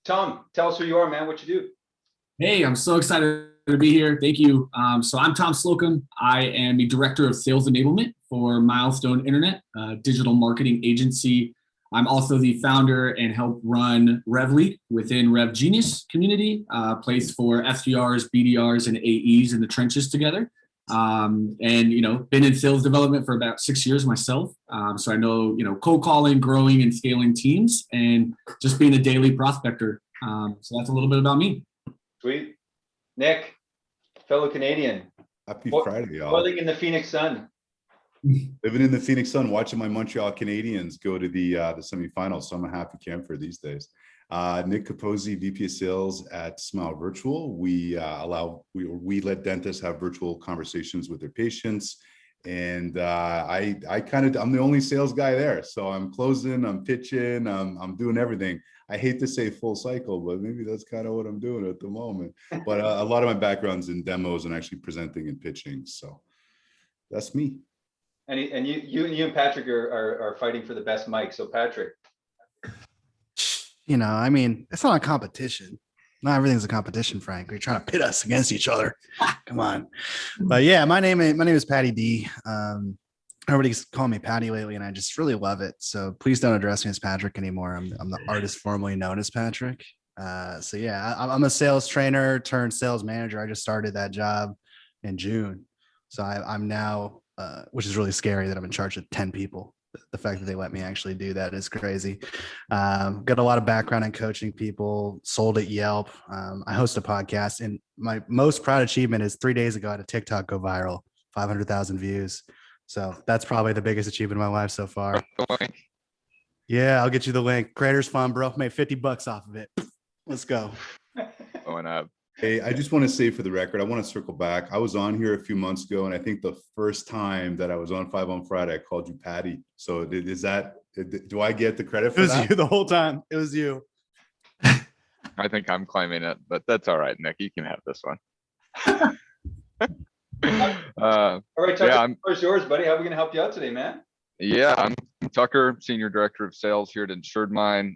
Tom, tell us who you are, man. What you do? Hey, I'm so excited to be here. Thank you. So I'm Tom Slocum. I am the Director of Sales Enablement for Milestone Internet, a digital marketing agency. I'm also the founder and help run RevLead within RevGenius community, a place for SDRs, BDRs, and AEs in the trenches together. Been in sales development for about 6 years myself. So I know, cold calling, growing and scaling teams, and just being a daily prospector. So that's a little bit about me. Sweet. Nick, fellow Canadian. Happy Friday, y'all. Boiling in the Phoenix sun. Living in the Phoenix sun, watching my Montreal Canadiens go to the semifinals. So I'm a happy camper these days. Nick Capozzi, VP of Sales at Smile Virtual. We let dentists have virtual conversations with their patients, and I'm the only sales guy there. So I'm closing, I'm pitching, I'm doing everything. I hate to say full cycle, but maybe that's kind of what I'm doing at the moment. But a lot of my background's in demos and actually presenting and pitching. So that's me. And you and Patrick are fighting for the best mic. So Patrick. It's not a competition. Not everything's a competition, Frank. You're trying to pit us against each other. Come on. But yeah, my name is Patty D. Everybody's calling me Patty lately, and I just really love it. So please don't address me as Patrick anymore. I'm the artist formerly known as Patrick. So yeah, I'm a sales trainer turned sales manager. I just started that job in June. So I'm now, which is really scary that I'm in charge of 10 people. The fact that they let me actually do that is crazy. Got a lot of background in coaching people, sold at Yelp. I host a podcast, and my most proud achievement is 3 days ago I had a TikTok go viral, 500,000 views. So that's probably the biggest achievement of my life so far. Yeah, I'll get you the link. Creators Fund, bro. Made $50 off of it. Let's go. Going up. Hey, I just want to say for the record, I want to circle back. I was on here a few months ago, and I think the first time that I was on 5 on Friday, I called you Patty. So do I get the credit for that? It was you the whole time. It was you. I think I'm claiming it, but that's all right, Nick. You can have this one. All right, Tucker, yeah, where's yours, buddy? How are we gonna help you out today, man? Yeah, I'm Tucker, Senior Director of Sales here at Insuredmine,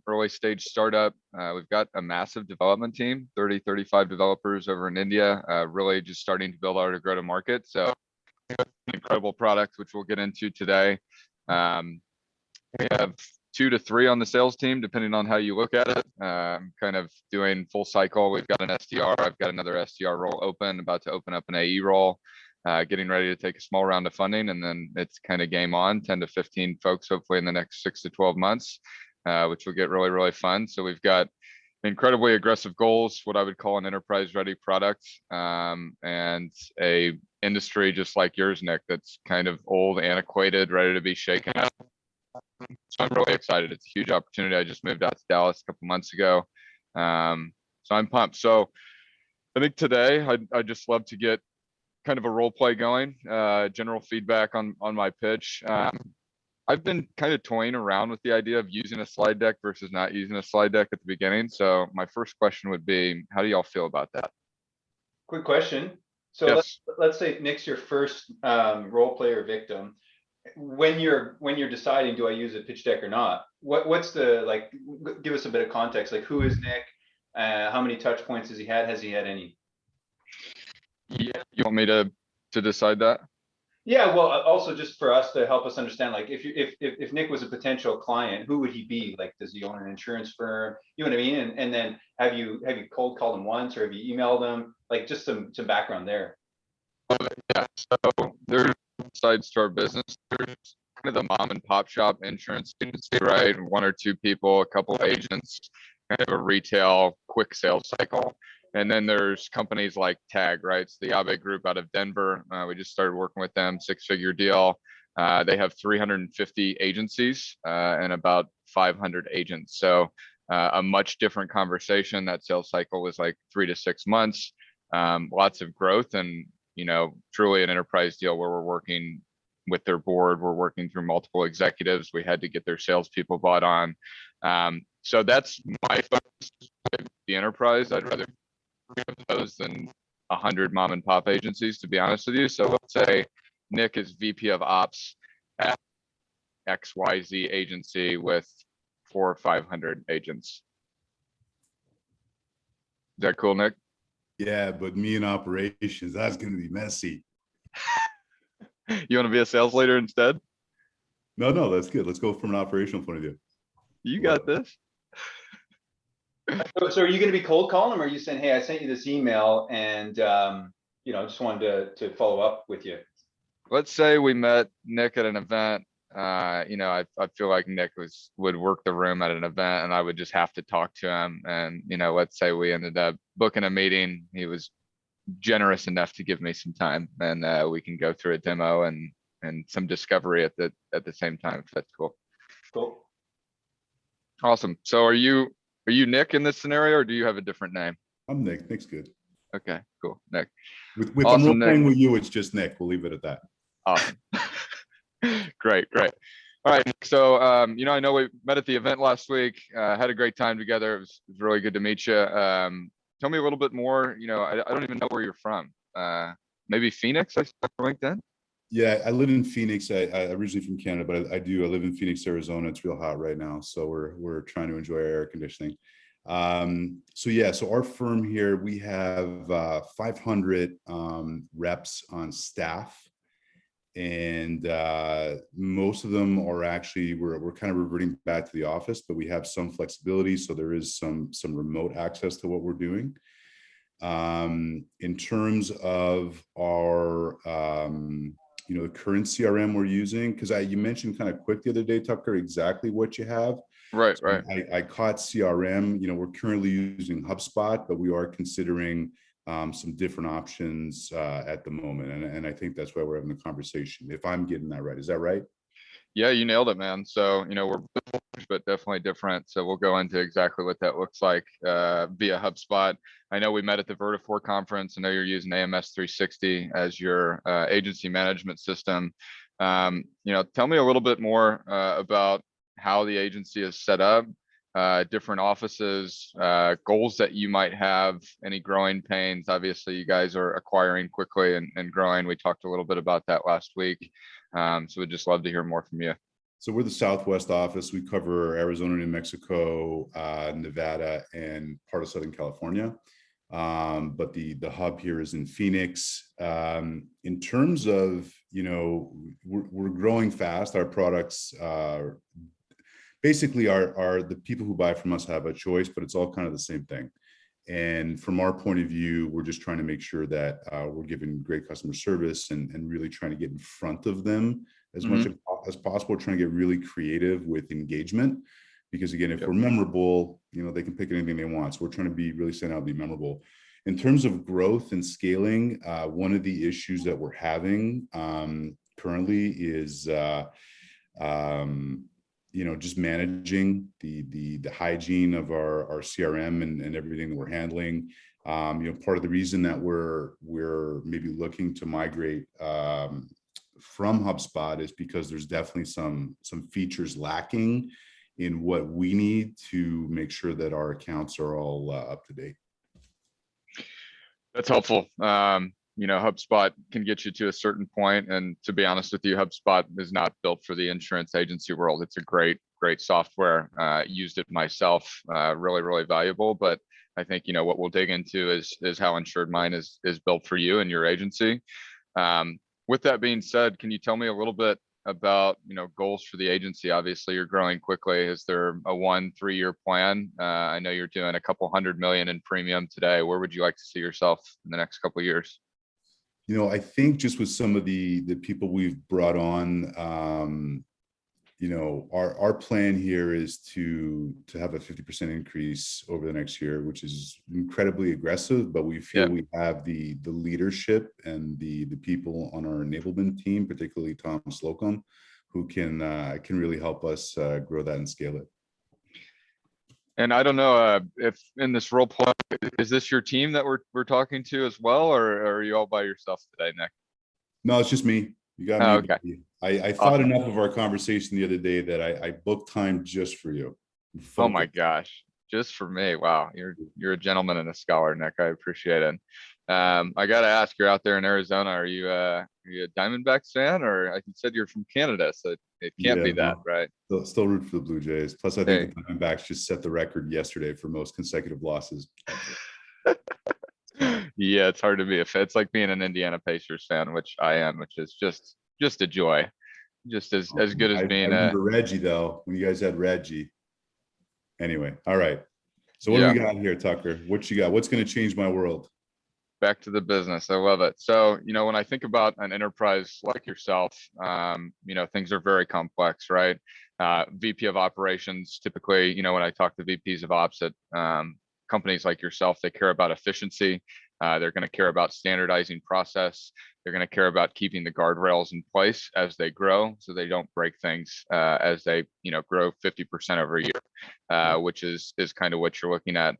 early stage startup. We've got a massive development team, 35 developers over in India, really just starting to build out a go to market. So an incredible product, which we'll get into today. We have 2 to 3 on the sales team, depending on how you look at it. Kind of doing full cycle. We've got an SDR. I've got another SDR role open, about to open up an AE role. Getting ready to take a small round of funding, and then it's kind of game on, 10 to 15 folks, hopefully in the next 6 to 12 months, which will get really, really fun. So we've got incredibly aggressive goals, what I would call an enterprise ready product, and a industry just like yours, Nick, that's kind of old, antiquated, ready to be shaken up. So I'm really excited. It's a huge opportunity. I just moved out to Dallas a couple months ago. So I'm pumped. So I think today I'd just love to get kind of a role play going, general feedback on my pitch. I've been kind of toying around with the idea of using a slide deck versus not using a slide deck at the beginning. So my first question would be, how do y'all feel about that? Quick question. So yes. let's say Nick's your first role player victim. When you're deciding, do I use a pitch deck or not? What's the, give us a bit of context. Like, who is Nick? How many touch points has he had? Has he had any? Yeah, you want me to decide that? Yeah, well, also just for us to help us understand, like, if Nick was a potential client, who would he be? Like, does he own an insurance firm? You know what I mean? And then have you cold called him once, or have you emailed him? Like, just some background there. Yeah, so there's sides to our business. There's kind of the mom and pop shop insurance agency, right? 1 or 2 people, a couple of agents, kind of a retail quick sales cycle. And then there's companies like Tag, right? It's the Abe Group out of Denver. We just started working with them, 6-figure deal. They have 350 agencies and about 500 agents. So a much different conversation. That sales cycle was like 3 to 6 months. Lots of growth, and truly an enterprise deal where we're working with their board. We're working through multiple executives. We had to get their salespeople bought on. So that's my focus with the enterprise. I'd rather of those than 100 mom and pop agencies, to be honest with you. So let's say Nick is VP of Ops at XYZ agency with 400 or 500 agents. that cool, Nick? Yeah, but me in operations, that's going to be messy. You want to be a sales leader instead? No, that's good. Let's go from an operational point of view. You got this. So are you going to be cold calling them, or are you saying, hey, I sent you this email and, just wanted to follow up with you? Let's say we met Nick at an event. I feel like Nick would work the room at an event, and I would just have to talk to him. And, let's say we ended up booking a meeting. He was generous enough to give me some time, and we can go through a demo and some discovery at the same time, if that's cool. Cool. Awesome. So are you Nick in this scenario, or do you have a different name? I'm Nick. Nick's good. Okay, cool. Nick. With Awesome, I'm role-playing Nick. with you, it's just Nick. We'll leave it at that. Awesome. Great. All right. So, I know we met at the event last week, had a great time together. It was really good to meet you. Tell me a little bit more. I don't even know where you're from. Maybe Phoenix, I saw on LinkedIn. Yeah, I live in Phoenix. I originally from Canada, but I live in Phoenix, Arizona. It's real hot right now, so we're trying to enjoy our air conditioning. So our firm here, we have 500 reps on staff, and most of them are actually we're kind of reverting back to the office, but we have some flexibility, so there is some remote access to what we're doing. In terms of our the current CRM we're using, because you mentioned kind of quick the other day, Tucker, exactly what you have. Right. I caught CRM. We're currently using HubSpot, but we are considering some different options at the moment, and I think that's why we're having the conversation, if I'm getting that right. Is that right? Yeah, you nailed it, man. So, we're but definitely different. So we'll go into exactly what that looks like via HubSpot. I know we met at the Vertifor conference. I know you're using AMS 360 as your agency management system. Tell me a little bit more about how the agency is set up, different offices, goals that you might have, any growing pains. Obviously, you guys are acquiring quickly and growing. We talked a little bit about that last week. So we'd just love to hear more from you. So we're the Southwest office. We cover Arizona, New Mexico, Nevada, and part of Southern California. But the hub here is in Phoenix. In terms of, we're growing fast. Our products basically are the people who buy from us have a choice, but it's all kind of the same thing. And from our point of view, we're just trying to make sure that we're giving great customer service and really trying to get in front of them as much as possible. We're trying to get really creative with engagement, because again, if we're memorable, they can pick anything they want. So we're trying to be really stand out, be memorable. In terms of growth and scaling, one of the issues that we're having currently is just managing the hygiene of our CRM and everything that we're handling. Part of the reason that we're maybe looking to migrate from HubSpot is because there's definitely some features lacking in what we need to make sure that our accounts are all up to date. That's helpful. HubSpot can get you to a certain point, and to be honest with you, HubSpot is not built for the insurance agency world. It's a great software. Used it myself, really valuable. But I think what we'll dig into is how Insuredmine is built for you and your agency. With that being said, can you tell me a little bit about goals for the agency? Obviously, you're growing quickly. Is there a 1-3 year plan? I know you're doing a couple $100 million in premium today. Where would you like to see yourself in the next couple of years? I think just with some of the people we've brought on, our plan here is to have a 50% increase over the next year, which is incredibly aggressive, but we feel we have the leadership and the people on our enablement team, particularly Tom Slocum, who can really help us grow that and scale it. And I don't know if in this role play, is this your team that we're talking to as well, or are you all by yourself today, Nick? No, it's just me. You got me. Okay. I thought enough of our conversation the other day that I booked time just for you. Oh my gosh, just for me. Wow, you're a gentleman and a scholar, Nick. I appreciate it. I gotta ask, you're out there in Arizona. Are you a Diamondbacks fan, or like you said, you're from Canada, so it can't be that, right? Still root for the Blue Jays. Plus, I think the Diamondbacks just set the record yesterday for most consecutive losses. Yeah, it's hard to be a fan. It's like being an Indiana Pacers fan, which I am, which is just a joy. Just as good as I being a remember Reggie though, when you guys had Reggie. Anyway, all right. So what do yeah. we got here, Tucker? What you got? What's going to change my world? Back to the business. I love it. So, when I think about an enterprise like yourself, things are very complex, right? VP of operations, typically, when I talk to VPs of ops at companies like yourself, they care about efficiency. They're going to care about standardizing process. They're going to care about keeping the guardrails in place as they grow, so they don't break things as they, grow 50% every year, which is kind of what you're looking at.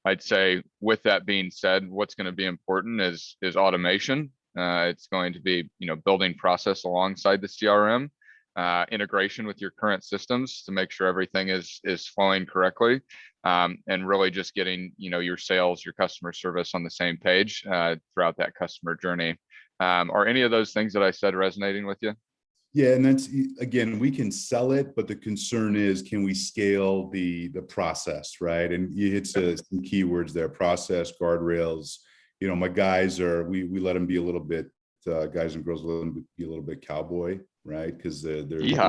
I'd say with that being said, what's going to be important is automation. It's going to be, building process alongside the CRM, integration with your current systems to make sure everything is flowing correctly, and really just getting, your sales, your customer service on the same page throughout that customer journey. Are any of those things that I said resonating with you? Yeah, and that's, again, we can sell it, but the concern is, can we scale the process, right? And you hit some keywords there: process, guardrails. My guys we let them be a little bit, guys and girls, let them be a little bit cowboy, right? Because they're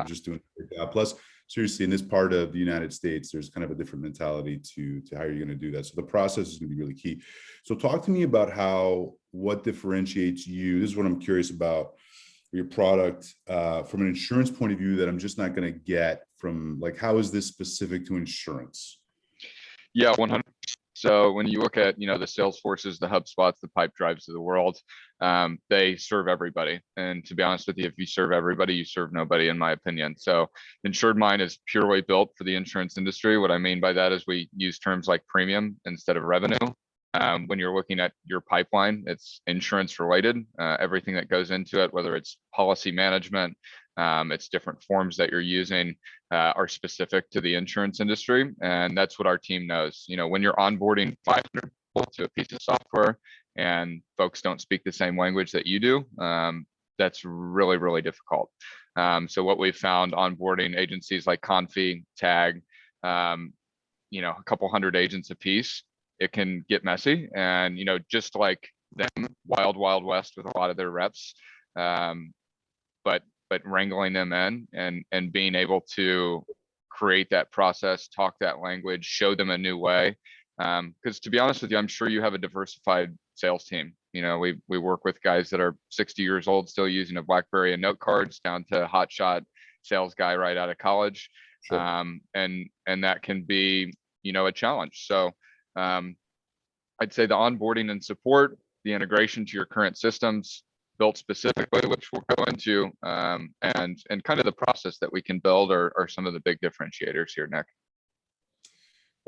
just doing a great job. Plus, seriously, in this part of the United States, there's kind of a different mentality to how you're going to do that. So the process is going to be really key. So talk to me about what differentiates you. This is what I'm curious about. Your product from an insurance point of view that I'm just not going to get from, like, how is this specific to insurance? Yeah, 100%. So when you look at, the Salesforces, the HubSpots, the Pipedrives of the world, they serve everybody. And to be honest with you, if you serve everybody, you serve nobody, in my opinion. So Insuredmine is purely built for the insurance industry. What I mean by that is we use terms like premium instead of revenue. When you're looking at your pipeline, it's insurance related. Everything that goes into it, whether it's policy management, it's different forms that you're using, are specific to the insurance industry. And that's what our team knows. When you're onboarding 500 people to a piece of software and folks don't speak the same language that you do, that's really, really difficult. So what we've found onboarding agencies like Confi, Tag, a couple hundred agents a piece, it can get messy. And, just like them, wild west with a lot of their reps, but wrangling them in and being able to create that process, talk that language, show them a new way. Because to be honest with you, I'm sure you have a diversified sales team. We work with guys that are 60 years old, still using a BlackBerry and note cards, down to a hotshot sales guy right out of college. Sure. And that can be, a challenge. So I'd say the onboarding and support, the integration to your current systems, built specifically, which we'll go into, and kind of the process that we can build are some of the big differentiators here, Nick.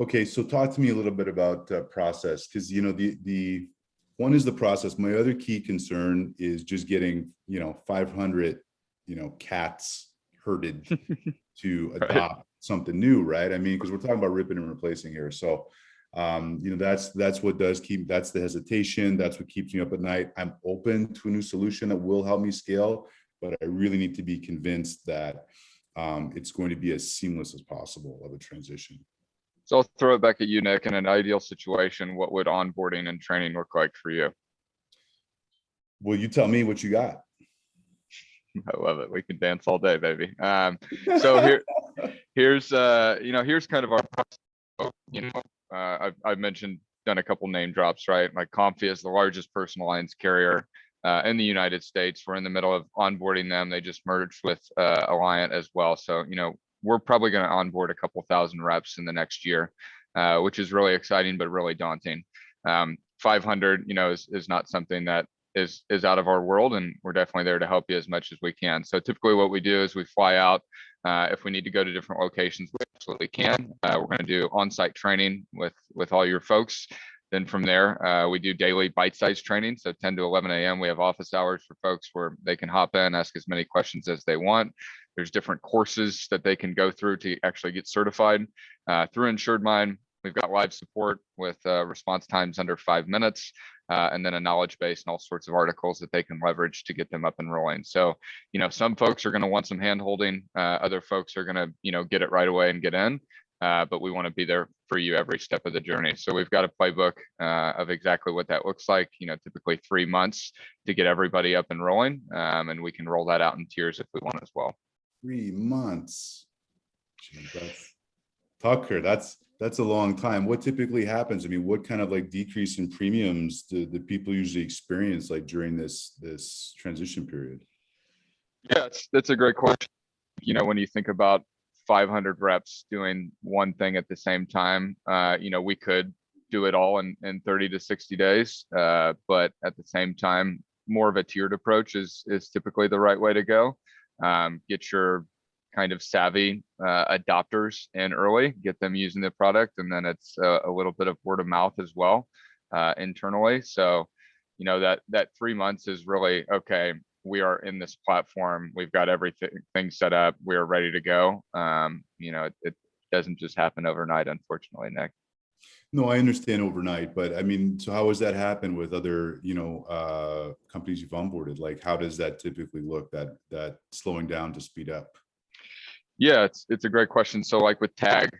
Okay, so talk to me a little bit about process, because the one is the process. My other key concern is just getting 500 cats herded to adopt something new, right? I mean, because we're talking about ripping and replacing here. So that's what does keep, that's the hesitation. That's what keeps me up at night. I'm open to a new solution that will help me scale, but I really need to be convinced that it's going to be as seamless as possible of a transition. So I'll throw it back at you, Nick. In an ideal situation, what would onboarding and training look like for you? Well, you tell me what you got. I love it. We can dance all day, baby. So here's kind of our process. I've mentioned, done a couple name drops, right? Like Comfy is the largest personal lines carrier in the United States. We're in the middle of onboarding them. They just merged with Alliant as well. So, we're probably going to onboard a couple thousand reps in the next year, which is really exciting, but really daunting. 500, is not something that is out of our world, and we're definitely there to help you as much as we can. So typically what we do is we fly out. If we need to go to different locations, we absolutely can. We're going to do on-site training with all your folks. Then from there, we do daily bite-sized training. So 10 to 11 a.m. we have office hours for folks where they can hop in, ask as many questions as they want. There's different courses that they can go through to actually get certified through Insuredmine. We've got live support with response times under 5 minutes, and then a knowledge base and all sorts of articles that they can leverage to get them up and rolling. So, some folks are going to want some hand holding. Other folks are going to, get it right away and get in. but we want to be there for you every step of the journey. So we've got a playbook of exactly what that looks like, typically 3 months to get everybody up and rolling. And we can roll that out in tiers if we want as well. 3 months. Gee, Tucker, that's a long time. What typically happens? I mean, what kind of like decrease in premiums do people usually experience like during this transition period? Yeah, that's a great question. When you think about 500 reps doing one thing at the same time, we could do it all in 30 to 60 days. But at the same time, more of a tiered approach is typically the right way to go. Get your kind of savvy adopters in early, get them using the product, and then it's a little bit of word of mouth as well internally. So, that 3 months is really, okay, we are in this platform, we've got everything set up, we are ready to go. It doesn't just happen overnight, unfortunately, Nick. No, I understand overnight, but I mean, so how has that happened with other, companies you've onboarded? Like, how does that typically look, that slowing down to speed up? Yeah, it's a great question. So like with Tag,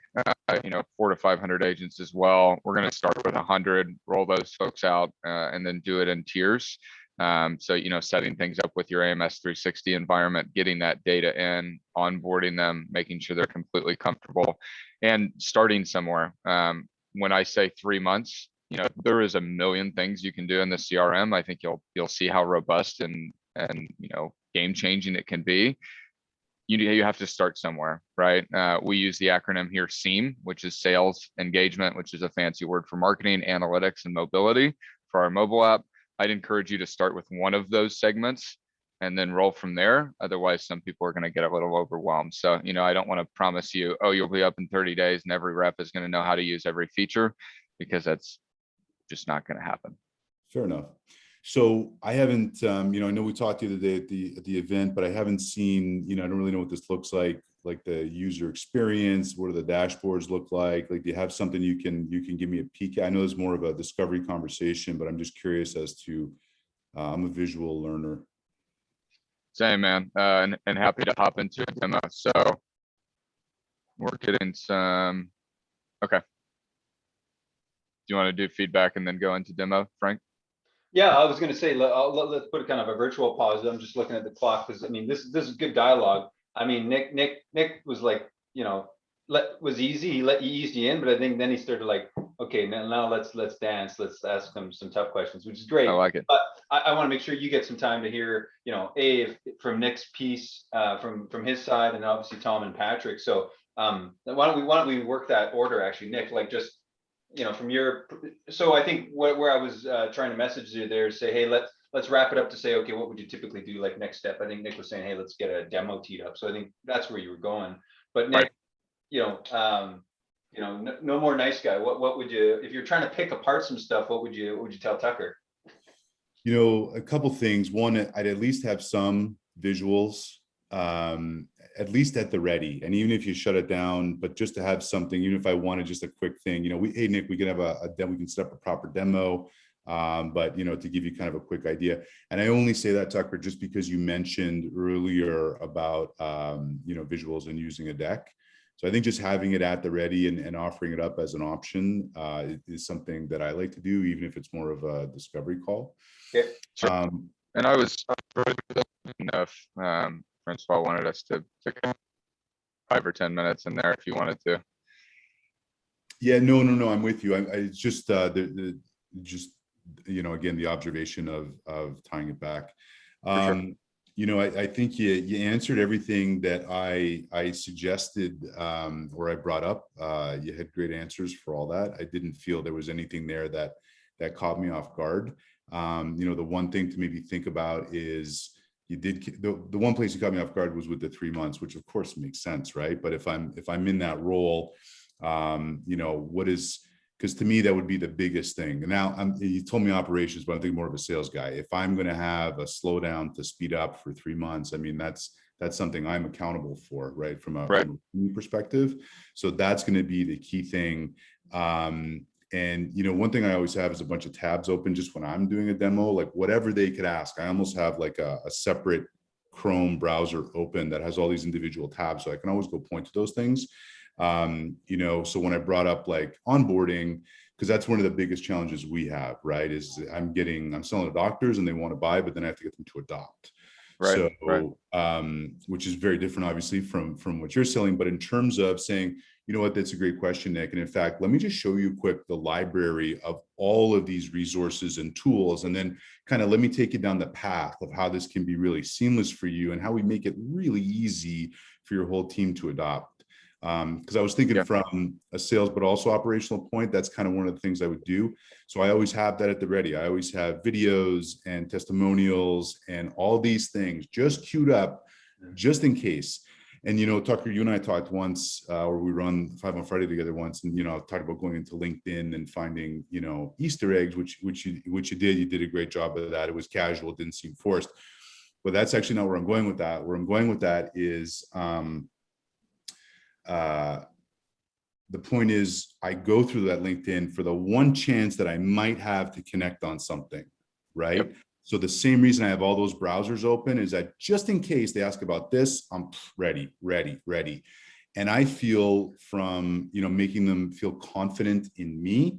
400 to 500 agents as well. We're going to start with 100, roll those folks out, and then do it in tiers. So, setting things up with your AMS 360 environment, getting that data in, onboarding them, making sure they're completely comfortable, and starting somewhere. When I say 3 months, there is a million things you can do in the CRM. I think you'll see how robust and game changing it can be. You have to start somewhere, right? We use the acronym here, SEAM, which is sales engagement, which is a fancy word for marketing, analytics, and mobility for our mobile app. I'd encourage you to start with one of those segments and then roll from there. Otherwise, some people are going to get a little overwhelmed. So, I don't want to promise you, oh, you'll be up in 30 days and every rep is going to know how to use every feature, because that's just not going to happen. Fair enough. So I haven't, I know we talked the other day at the event, but I haven't seen, I don't really know what this looks like the user experience. What do the dashboards look like? Like, do you have something you can give me a peek at? I know it's more of a discovery conversation, but I'm just curious as to, I'm a visual learner. Same, man, and happy to hop into a demo. So we're getting some, okay. Do you want to do feedback and then go into demo, Frank? Yeah, I was going to say, let's put kind of a virtual pause. I'm just looking at the clock because I mean, this is good dialogue. I mean, Nick was like, was easy. He eased you in, but I think then he started like, okay, now let's dance. Let's ask them some tough questions, which is great. I like it. But I want to make sure you get some time to hear, from Nick's piece, from his side, and obviously Tom and Patrick. So why don't we work that order actually, Nick? Like just, from your, so I think where I was trying to message you there is say, hey, let's wrap it up to say, okay, what would you typically do like next step? I think Nick was saying, hey, let's get a demo teed up. So I think that's where you were going. But Nick, right. No more nice guy. What would you, if you're trying to pick apart some stuff, what would you tell Tucker? A couple things. One, I'd at least have some visuals, at least at the ready. And even if you shut it down, but just to have something, even if I wanted just a quick thing, hey, Nick, we can have a demo, we can set up a proper demo. But, to give you kind of a quick idea. And I only say that, Tucker, just because you mentioned earlier about, visuals and using a deck. So I think just having it at the ready and offering it up as an option is something that I like to do, even if it's more of a discovery call. Okay. Sure. And I was enough. Francois wanted us to take 5 or 10 minutes in there if you wanted to. Yeah, no, I'm with you. It's just again, the observation of tying it back. Sure. I think you answered everything that I suggested or I brought up. You had great answers for all that. I didn't feel there was anything there that caught me off guard. The one thing to maybe think about is the one place you caught me off guard was with the 3 months, which of course makes sense, right? But if I'm in that role, what is, because to me that would be the biggest thing. And now you told me operations, but I'm thinking more of a sales guy. If I'm going to have a slowdown to speed up for 3 months, I mean that's something I'm accountable for, right? From a perspective. So that's going to be the key thing. And one thing I always have is a bunch of tabs open just when I'm doing a demo, like whatever they could ask. I almost have like a separate Chrome browser open that has all these individual tabs, so I can always go point to those things. So when I brought up like onboarding, because that's one of the biggest challenges we have, right? Is I'm selling to doctors and they want to buy, but then I have to get them to adopt. Right. Which is very different, obviously, from what you're selling. But in terms of saying, you know what, that's a great question, Nick. And in fact, let me just show you quick the library of all of these resources and tools, and then kind of let me take you down the path of how this can be really seamless for you and how we make it really easy for your whole team to adopt. Because I was thinking from a sales, but also operational point, that's kind of one of the things I would do. So I always have that at the ready. I always have videos and testimonials and all these things just queued up just in case. And, Tucker, you and I talked once, or we run 5 on Friday together once, and, talked about going into LinkedIn and finding, Easter eggs, which you did. You did a great job of that. It was casual, it didn't seem forced. But that's actually not where I'm going with that. Where I'm going with that is, the point is, I go through that LinkedIn for the one chance that I might have to connect on something, right? Yep. So the same reason I have all those browsers open is that just in case they ask about this, I'm ready. And I feel from, making them feel confident in me,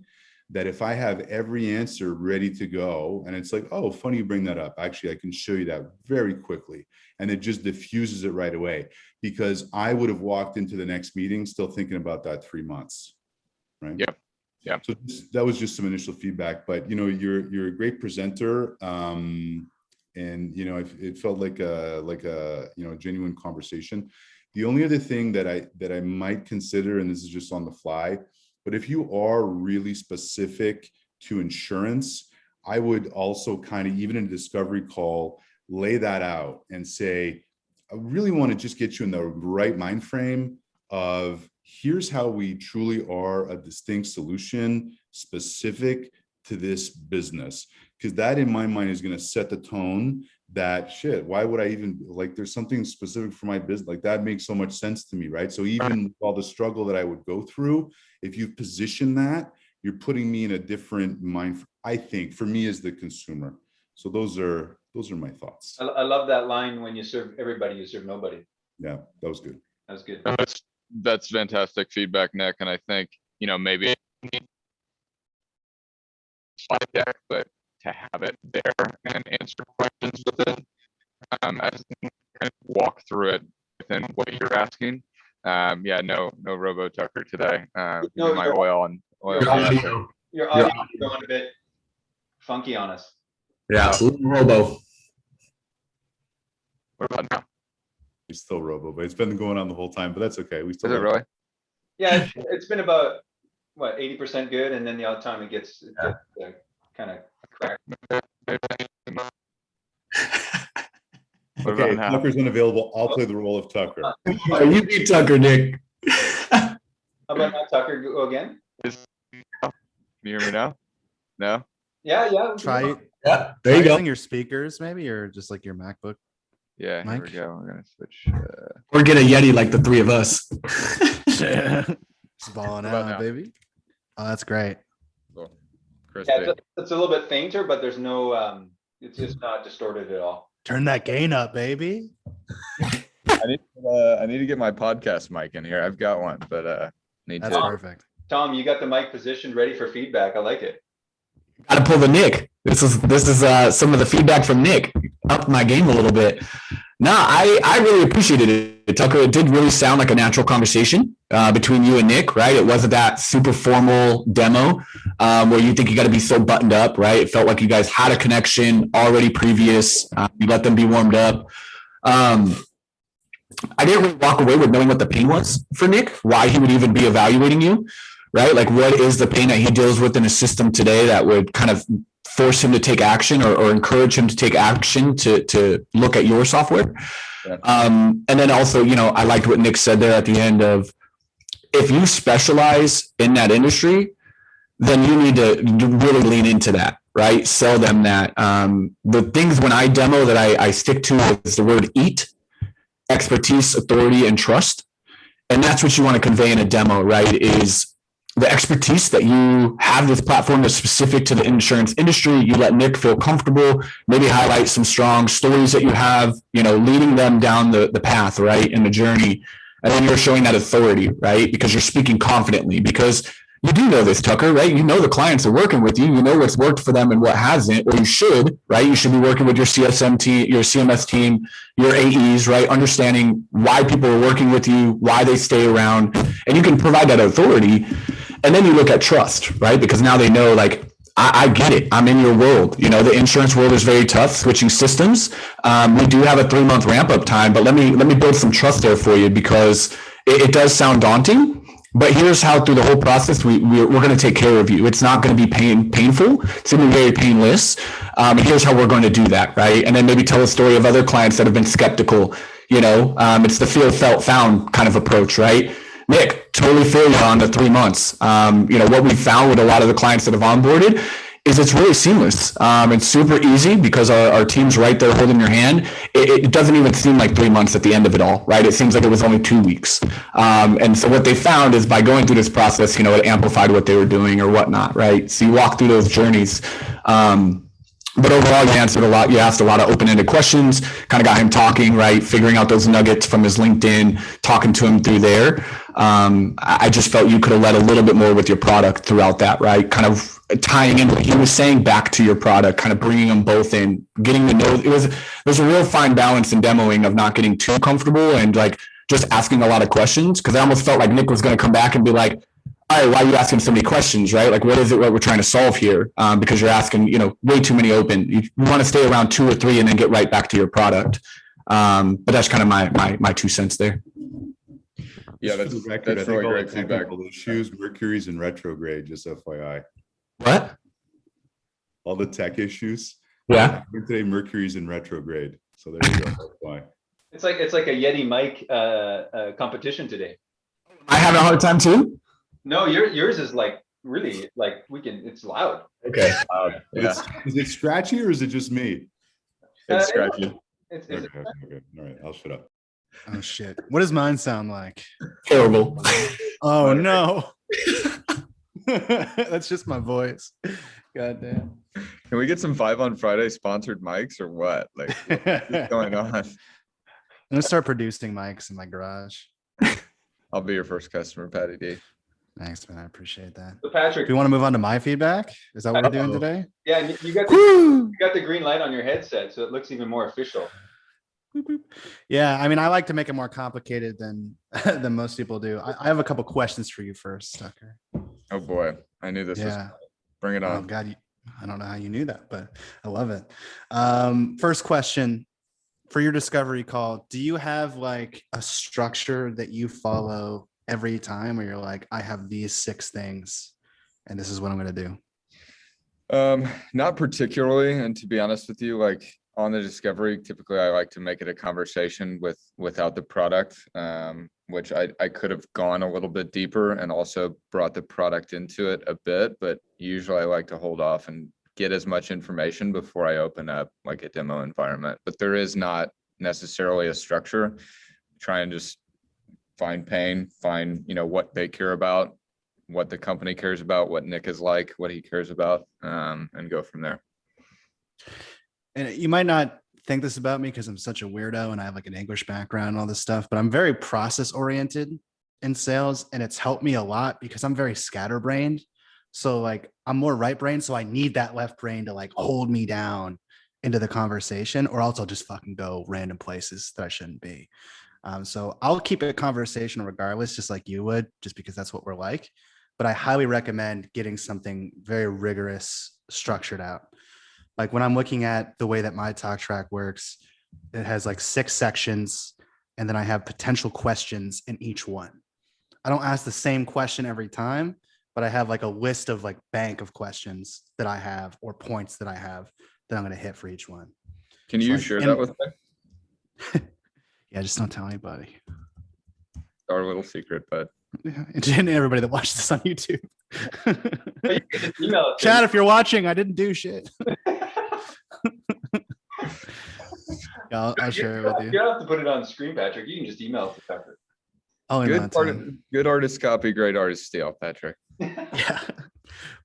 that if I have every answer ready to go, and it's like, oh, funny you bring that up. Actually, I can show you that very quickly. And it just diffuses it right away, because I would have walked into the next meeting still thinking about that 3 months, right? Yep. So that was just some initial feedback, but you're a great presenter, and it felt like a genuine conversation. The only other thing that I might consider, and this is just on the fly, but if you are really specific to insurance, I would also kind of, even in a discovery call, lay that out and say, I really want to just get you in the right mind frame of, here's how we truly are a distinct solution specific to this business. Because that, in my mind, is going to set the tone that, shit, why would I even, like, there's something specific for my business. Like, that makes so much sense to me, right? So even with all the struggle that I would go through, if you position that, you're putting me in a different mind, I think, for me as the consumer. So those are my thoughts. I love that line, when you serve everybody, you serve nobody. Yeah, that was good. That was good. That's fantastic feedback, Nick. And I think, maybe slide deck, but to have it there and answer questions within, as you kind of walk through it within what you're asking. No Robo Tucker today. No, my oil. Your audio is going a bit funky on us. Yeah, Robo. What about now? He's still Robo, but it's been going on the whole time, but that's okay. We still. Is it really? Yeah, it's been about 80% good, and then the odd time it gets kind of cracked. Okay, Tucker's unavailable. I'll play the role of Tucker. You beat Tucker, Nick. How about now, Tucker? Go again. Can you hear me now? No. Yeah. Try it. Yeah, there you go. Using your speakers, maybe, or just like your MacBook. Yeah, Mike? here we go. We're gonna switch. Or get a Yeti like the three of us. Just balling How about out, now? baby. Oh, that's great. Cool. Chris, Yeah, it's a little bit fainter, but there's no. It's just not distorted at all. Turn that gain up, baby. I need to get my podcast mic in here. I've got one, but need That's to. perfect. Tom, you got the mic positioned ready for feedback. I like it. Got to pull the Nick. This is some of the feedback from Nick. Up my game a little bit. No, I really appreciated it, Tucker. It did really sound like a natural conversation between you and Nick, right? It wasn't that super formal demo where you think you got to be so buttoned up, right? It felt like you guys had a connection already previous. You let them be warmed up. I didn't really walk away with knowing what the pain was for Nick, why he would even be evaluating you, right? Like, what is the pain that he deals with in a system today that would kind of force him to take action or encourage him to take action to look at your software. Yeah. And then also, I liked what Nick said there at the end of, if you specialize in that industry, then you need to really lean into that, right? Sell them that. The things when I demo that I stick to is the word EAT, expertise, authority, and trust. And that's what you want to convey in a demo, right? Is the expertise that you have this platform that's specific to the insurance industry. You let Nick feel comfortable, maybe highlight some strong stories that you have, leading them down the path, right, in the journey. And then you're showing that authority, right? Because you're speaking confidently, because you do know this, Tucker, right? You know the clients are working with you. You know what's worked for them and what hasn't, or you should, right? You should be working with your CSM team, your CMS team, your AEs, right? Understanding why people are working with you, why they stay around, and you can provide that authority. And then you look at trust, right? Because now they know, like, I get it. I'm in your world. You know, the insurance world is very tough, switching systems. We do have a 3-month ramp up time, but let me build some trust there for you, because it does sound daunting. But here's how, through the whole process, we're going to take care of you. It's not going to be painful. It's going to be very painless. Here's how we're going to do that, right? And then maybe tell a story of other clients that have been skeptical. You know, it's the feel, felt, found kind of approach, right? Nick, totally feel you on the 3 months. You know, what we found with a lot of the clients that have onboarded is it's really seamless. It's super easy because our team's right there holding your hand. It doesn't even seem like 3 months at the end of it all, right? It seems like it was only 2 weeks. And so what they found is, by going through this process, you know, it amplified what they were doing or whatnot, right? So you walk through those journeys. But overall, you answered a lot. You asked a lot of open-ended questions, kind of got him talking, right? Figuring out those nuggets from his LinkedIn, talking to him through there. I just felt you could have led a little bit more with your product throughout that, right? Kind of tying in what he was saying back to your product, kind of bringing them both in, getting to know. There's a real fine balance in demoing of not getting too comfortable and like just asking a lot of questions. Cause I almost felt like Nick was going to come back and be like, all right, why are you asking so many questions, right? Like, what is it, what we're trying to solve here? Because you're asking, you know, way too many open. You want to stay around 2 or 3 and then get right back to your product. But that's kind of my 2 cents there. Yeah, that's really great feedback. Issues, Mercury's in retrograde, just FYI. What? All the tech issues. Yeah. Today, Mercury's in retrograde. So there you go. That's why. It's like a Yeti mic competition today. I have a hard time too. No, yours is like really like it's loud. Okay. Yeah. Is it scratchy or is it just me? It's scratchy. Okay. All right. I'll shut up. Oh shit. What does mine sound like? Terrible. Oh no. That's just my voice. God damn. Can we get some 5 on Friday sponsored mics or what? Like, what's going on? I'm gonna start producing mics in my garage. I'll be your first customer, Patty D. Thanks, man. I appreciate that. So Patrick, Do you want to move on to my feedback? Is that what we're doing today? yeah, you got the green light on your headset, so it looks even more official. Yeah, I mean, I like to make it more complicated than than most people do. I have a couple questions for you first, Tucker. Oh boy, I knew this was. Yeah. Bring it Oh on. God, I don't know how you knew that, but I love it. First question for your discovery call: do you have like a structure that you follow every time, where you're like, I have these 6 things, and this is what I'm going to do? Not particularly, and to be honest with you, like on the discovery, typically I like to make it a conversation without the product, which I could have gone a little bit deeper and also brought the product into it a bit, but usually I like to hold off and get as much information before I open up like a demo environment. But there is not necessarily a structure. Try and just find pain, find, you know, what they care about, what the company cares about, what Nick is like, what he cares about, and go from there. And you might not think this about me because I'm such a weirdo and I have like an English background and all this stuff, but I'm very process oriented in sales, and it's helped me a lot because I'm very scatterbrained. So like I'm more right brain, so I need that left brain to like hold me down into the conversation, or else I'll just fucking go random places that I shouldn't be. So I'll keep it conversational regardless, just like you would, just because that's what we're like. But I highly recommend getting something very rigorous, structured out. Like when I'm looking at the way that my talk track works, it has like 6 sections, and then I have potential questions in each one. I don't ask the same question every time, but I have like a list of like bank of questions that I have, or points that I have that I'm going to hit for each one. Can you share that with me? Yeah, just don't tell anybody. Our little secret, but And everybody that watches this on YouTube. But you can just email it to Chad, me. if you're watching, I didn't do shit. Yeah, I'll share it with You you. don't have to put it on screen, Patrick. You can just email it to Tucker. Oh, good artist copy, great artist steal, Patrick. Yeah.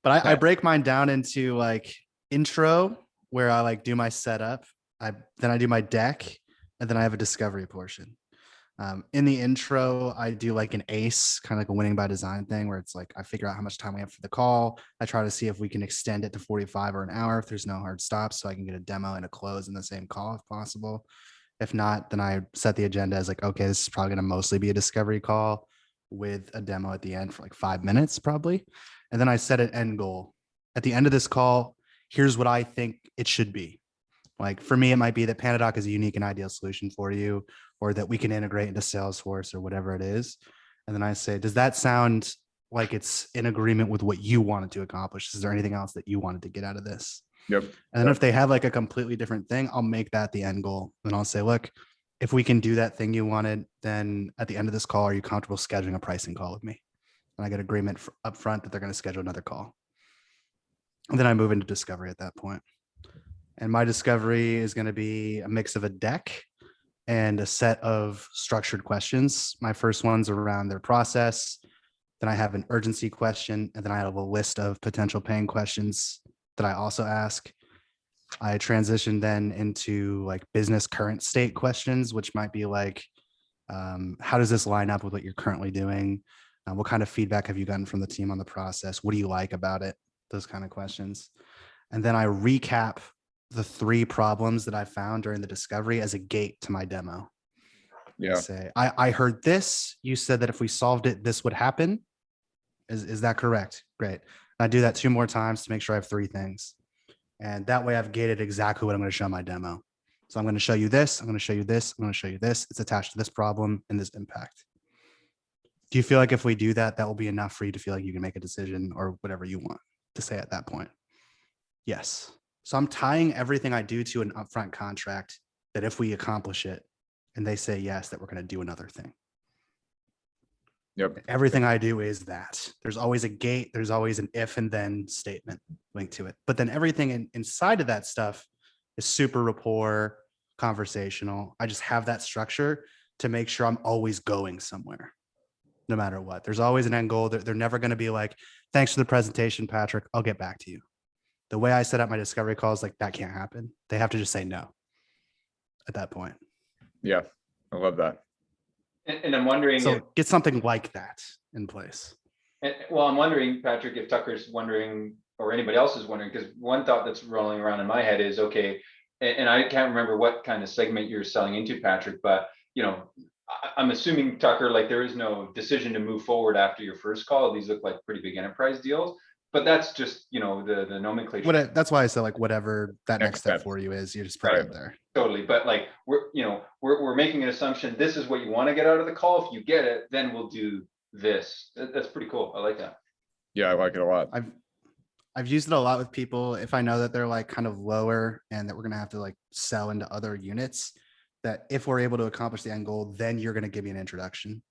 But I break mine down into like intro, where I like do my setup. Then I do my deck, and then I have a discovery portion. In the intro, I do like an ACE, kind of like a winning by design thing, where it's like I figure out how much time we have for the call. I try to see if we can extend it to 45 or an hour if there's no hard stops, so I can get a demo and a close in the same call if possible. If not, then I set the agenda as like, okay, this is probably going to mostly be a discovery call with a demo at the end for like 5 minutes probably. And then I set an end goal. At the end of this call, here's what I think it should be. Like for me, it might be that PandaDoc is a unique and ideal solution for you, or that we can integrate into Salesforce or whatever it is. And then I say, does that sound like it's in agreement with what you wanted to accomplish? Is there anything else that you wanted to get out of this? Yep. And then if they have like a completely different thing, I'll make that the end goal. And I'll say, look, if we can do that thing you wanted, then at the end of this call, are you comfortable scheduling a pricing call with me? And I get agreement up front that they're going to schedule another call. And then I move into discovery at that point. And my discovery is going to be a mix of a deck and a set of structured questions. My first one's around their process. Then I have an urgency question, and then I have a list of potential pain questions that I also ask. I transition then into like business current state questions, which might be like, how does this line up with what you're currently doing? What kind of feedback have you gotten from the team on the process? What do you like about it? Those kind of questions. And then I recap the 3 problems that I found during the discovery as a gate to my demo. Yeah. Say, I heard this. You said that if we solved it, this would happen. Is that correct? Great. I do that 2 more times to make sure I have 3 things. And that way I've gated exactly what I'm going to show my demo. So I'm going to show you this. I'm going to show you this. I'm going to show you this. It's attached to this problem and this impact. Do you feel like if we do that, that will be enough for you to feel like you can make a decision or whatever you want to say at that point? Yes. So I'm tying everything I do to an upfront contract that if we accomplish it and they say yes, that we're going to do another thing. Yep. Everything I do is that. There's always a gate. There's always an if and then statement linked to it. But then everything inside of that stuff is super rapport, conversational. I just have that structure to make sure I'm always going somewhere, no matter what. There's always an end goal. They're never going to be like, thanks for the presentation, Patrick. I'll get back to you. The way I set up my discovery calls, like that can't happen. They have to just say no at that point. Yeah. I love that. And I'm wondering, So get something like that in place. well, I'm wondering, Patrick, if Tucker's wondering, or anybody else is wondering, because one thought that's rolling around in my head is, okay, and I can't remember what kind of segment you're selling into, Patrick, but I'm assuming, Tucker, like there is no decision to move forward after your first call. These look like pretty big enterprise deals, but that's just, the nomenclature. That's why I said like whatever that next step for you is, you just put it there. Totally. But like, we're making an assumption. This is what you want to get out of the call. If you get it, then we'll do this. That's pretty cool. I like that. Yeah, I like it a lot. I've used it a lot with people. If I know that they're like kind of lower and that we're going to have to like sell into other units, that if we're able to accomplish the end goal, then you're going to give me an introduction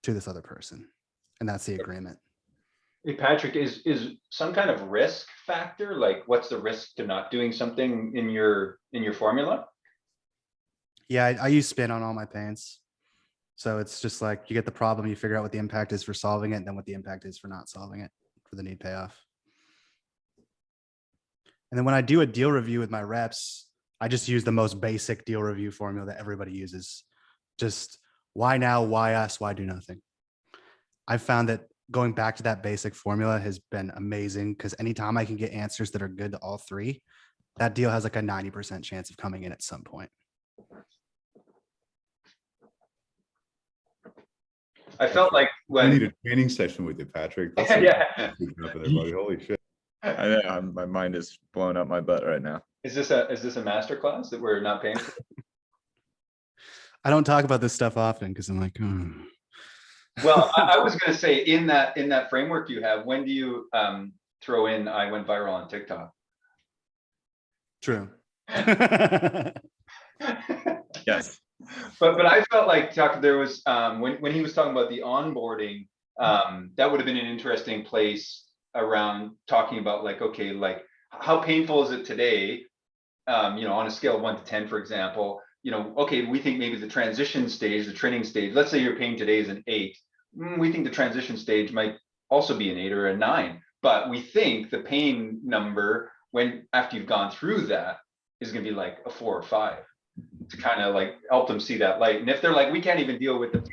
to this other person. And that's the agreement. Hey, Patrick, is some kind of risk factor? Like what's the risk to not doing something in your formula? Yeah, I use spin on all my pains. So it's just like you get the problem, you figure out what the impact is for solving it, and then what the impact is for not solving it for the need payoff. And then when I do a deal review with my reps, I just use the most basic deal review formula that everybody uses. Just why now, why us, why do nothing? I've found that going back to that basic formula has been amazing because anytime I can get answers that are good to all 3, that deal has like a 90% chance of coming in at some point. I felt like I need a training session with you, Patrick. That's yeah. Holy shit. I know, my mind is blowing up my butt right now. Is this a master class that we're not paying for? I don't talk about this stuff often because I'm like, Well, I was going to say in that framework you have, when do you throw in I went viral on TikTok? True. Yes. But I felt like Tucker, there was when he was talking about the onboarding, that would have been an interesting place around talking about like, okay, like how painful is it today? On a scale of 1 to 10, for example, okay, we think maybe the transition stage, the training stage, let's say your pain today is an 8. We think the transition stage might also be an 8 or a 9, but we think the pain number when after you've gone through that is going to be like a 4 or 5. to kind of like help them see that light. And if they're like, we can't even deal with the,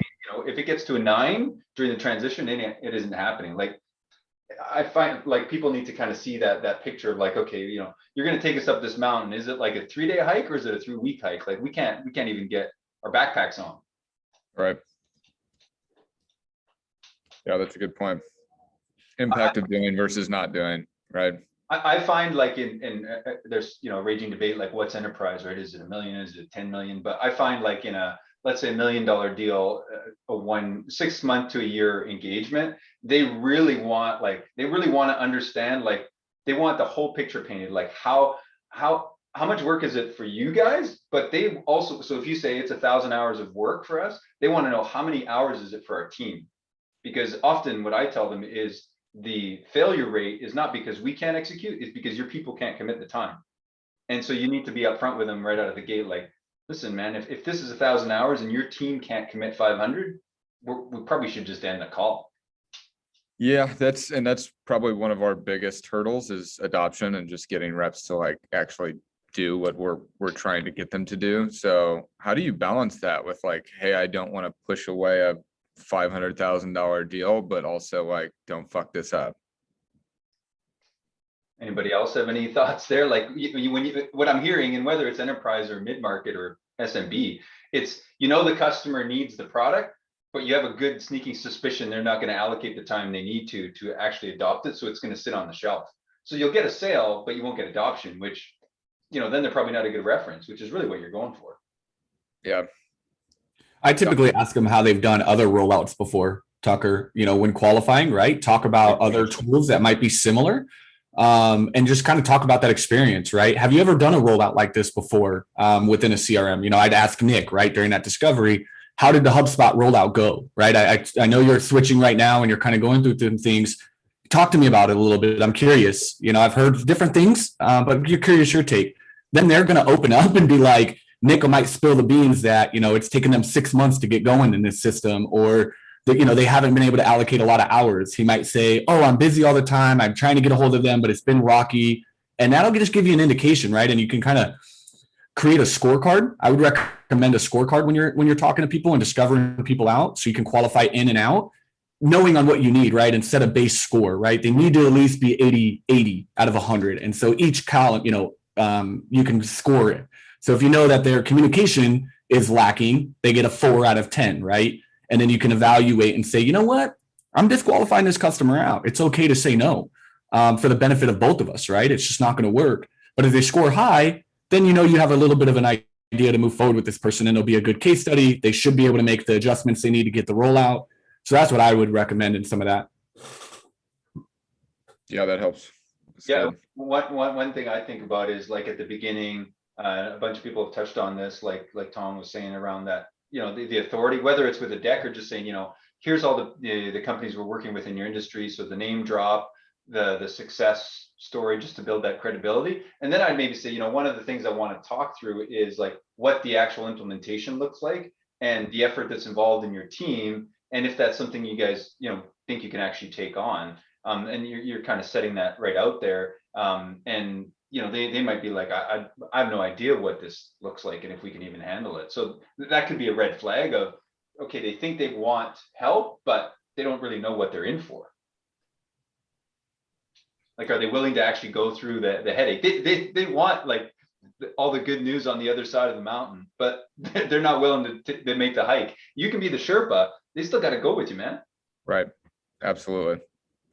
if it gets to a 9 during the transition, then it isn't happening. Like, I find like people need to kind of see that picture of like, okay, you're going to take us up this mountain. Is it like a 3-day hike or is it a 3-week hike? Like we can't even get our backpacks on. Right. Yeah, that's a good point. Impact of doing versus not doing, right? I find like in there's raging debate like what's enterprise, right? Is it $1 million? Is it 10 million? But I find like in a, let's say $1 million deal, a 6 month to a year engagement, they really want to understand, like they want the whole picture painted, like how much work is it for you guys? But they also, so if you say it's 1,000 hours of work for us, they want to know how many hours is it for our team? Because often what I tell them is the failure rate is not because we can't execute, it's because your people can't commit the time. And so you need to be upfront with them right out of the gate, like, listen, man, if this is 1,000 hours and your team can't commit 500, we probably should just end the call. Yeah, that's probably one of our biggest hurdles is adoption and just getting reps to like actually do what we're trying to get them to do. So how do you balance that with like, hey, I don't want to push away a $500,000 deal, but also like, don't fuck this up? Anybody else have any thoughts there? Like what I'm hearing, and whether it's enterprise or mid-market or SMB, it's, the customer needs the product, but you have a good sneaking suspicion they're not going to allocate the time they need to actually adopt it. So it's going to sit on the shelf. So you'll get a sale, but you won't get adoption, which, then they're probably not a good reference, which is really what you're going for. Yeah. I typically ask them how they've done other rollouts before, Tucker, when qualifying, right? Talk about other tools that might be similar, and just kind of talk about that experience, right? Have you ever done a rollout like this before within a CRM? I'd ask Nick, right, during that discovery, how did the HubSpot rollout go, right? I know you're switching right now and you're kind of going through some things. Talk to me about it a little bit. I'm curious. I've heard different things, but you're curious your take. Then they're going to open up and be like, Nick might spill the beans that, it's taken them 6 months to get going in this system, or that, they haven't been able to allocate a lot of hours. He might say, oh, I'm busy all the time. I'm trying to get a hold of them, but it's been rocky. And that'll just give you an indication, right? And you can kind of create a scorecard. I would recommend a scorecard when you're talking to people and discovering people out, so you can qualify in and out, knowing on what you need, right? And set a base score, right? They need to at least be 80 out of 100. And so each column, you can score it. So if you know that their communication is lacking, they get a 4 out of 10, right? And then you can evaluate and say, you know what? I'm disqualifying this customer out. It's okay to say no for the benefit of both of us, right? It's just not going to work. But if they score high, then you have a little bit of an idea to move forward with this person, and it'll be a good case study. They should be able to make the adjustments they need to get the rollout. So that's what I would recommend in some of that. Yeah, that helps. That's yeah. good. One thing I think about is like at the beginning, a bunch of people have touched on this, like Tom was saying around that, the authority, whether it's with a deck or just saying, here's all the companies we're working with in your industry. So the name drop, the success story, just to build that credibility. And then I'd maybe say, one of the things I want to talk through is like what the actual implementation looks like and the effort that's involved in your team. And if that's something you guys, think you can actually take on. And you're kind of setting that right out there. And they might be like, I have no idea what this looks like and if we can even handle it. So that could be a red flag of, okay, they think they want help, but they don't really know what they're in for. Like, are they willing to actually go through the headache? They want like all the good news on the other side of the mountain, but they're not willing to make the hike. You can be the Sherpa. They still got to go with you, man. Right. Absolutely.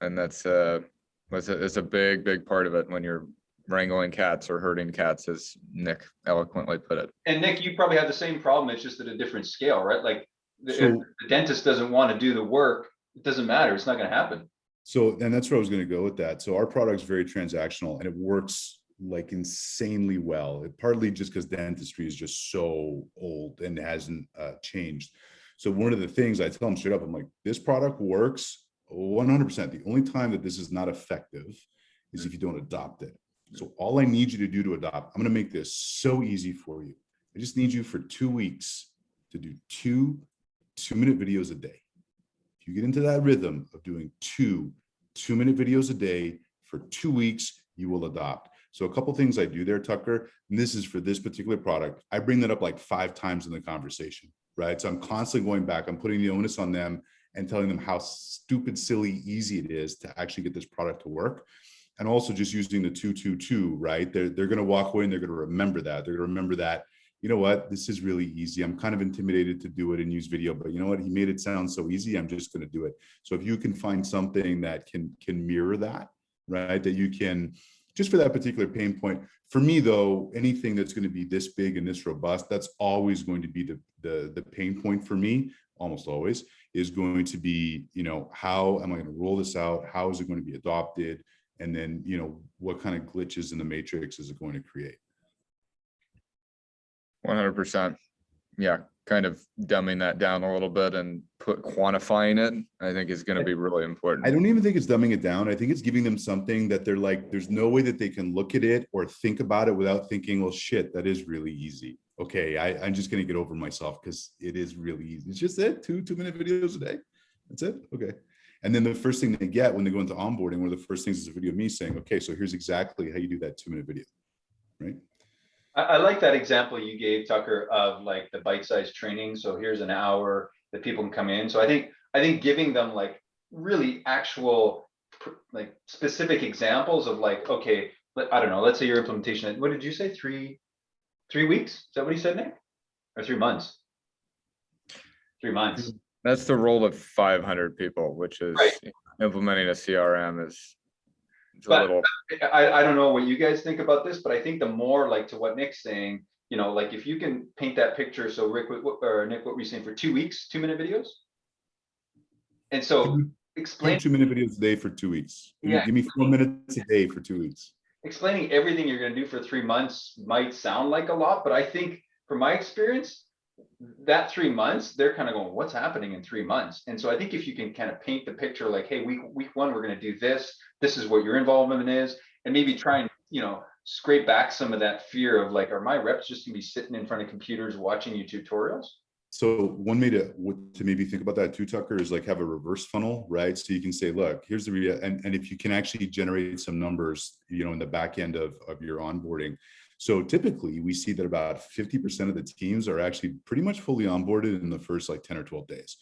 And that's a big part of it when you're wrangling cats or herding cats, as Nick eloquently put it. And Nick, you probably have the same problem. It's just at a different scale, right? Like if the dentist doesn't want to do the work, it doesn't matter. It's not going to happen. So, and that's where I was going to go with that. So our product is very transactional and it works like insanely well. It partly just because dentistry is just so old and hasn't changed. So one of the things I tell them straight up, I'm like, this product works 100%. The only time that this is not effective is if you don't adopt it. So all I need you to do to adopt, I'm going to make this so easy for you. I just need you for 2 weeks to do 2-minute videos a day. If you get into that rhythm of doing 2-minute videos a day for 2 weeks, you will adopt. So a couple things I do there, Tucker, and this is for this particular product. I bring that up like 5 times in the conversation, right? So I'm constantly going back. I'm putting the onus on them and telling them how stupid, silly, easy it is to actually get this product to work. And also just using the 222, right? They're going to walk away and they're going to remember that. They're going to remember that, you know what, this is really easy. I'm kind of intimidated to do it and use video, but you know what, he made it sound so easy. I'm just going to do it. So if you can find something that can mirror that, right? That you can, just for that particular pain point. For me though, anything that's going to be this big and this robust, that's always going to be the pain point for me, almost always, is going to be, you know, how am I going to roll this out? How is it going to be adopted? And then, you know, what kind of glitches in the matrix is it going to create? 100%. Yeah, kind of dumbing that down a little bit and quantifying it, I think is going to be really important. I don't even think it's dumbing it down. I think it's giving them something that they're like, there's no way that they can look at it or think about it without thinking, well, shit, that is really easy. Okay, I'm just going to get over myself because it is really easy. It's just it, 2-minute videos a day. That's it. Okay. And then the first thing they get when they go into onboarding, one of the first things is a video of me saying, okay, so here's exactly how you do that 2-minute video, right? I like that example you gave, Tucker, of like the bite-sized training. So here's an hour that people can come in. So I think giving them like really actual like specific examples of like, okay, I don't know, let's say your implementation, what did you say? 3 weeks? Is that what he said, Nick? Or 3 months? 3 months. That's the role of 500 people, which is right. Implementing a CRM is a but little. I don't know what you guys think about this, but I think the more like to what Nick's saying, you know, like if you can paint that picture. So Rick or Nick, what were you saying for 2 weeks, 2-minute videos? And so explain 2-minute videos a day for 2 weeks. Yeah. Give me 4 minutes a day for 2 weeks. Explaining everything you're going to do for 3 months might sound like a lot, but I think from my experience, that 3 months, they're kind of going, what's happening in 3 months? And so I think if you can kind of paint the picture like, hey, week 1, we're going to do this. This is what your involvement is. And maybe try and, you know, scrape back some of that fear of like, are my reps just going to be sitting in front of computers watching you tutorials? So one way to maybe think about that too, Tucker, is like have a reverse funnel, right? So you can say, look, here's the and if you can actually generate some numbers, you know, in the back end of your onboarding. So typically we see that about 50% of the teams are actually pretty much fully onboarded in the first like 10 or 12 days.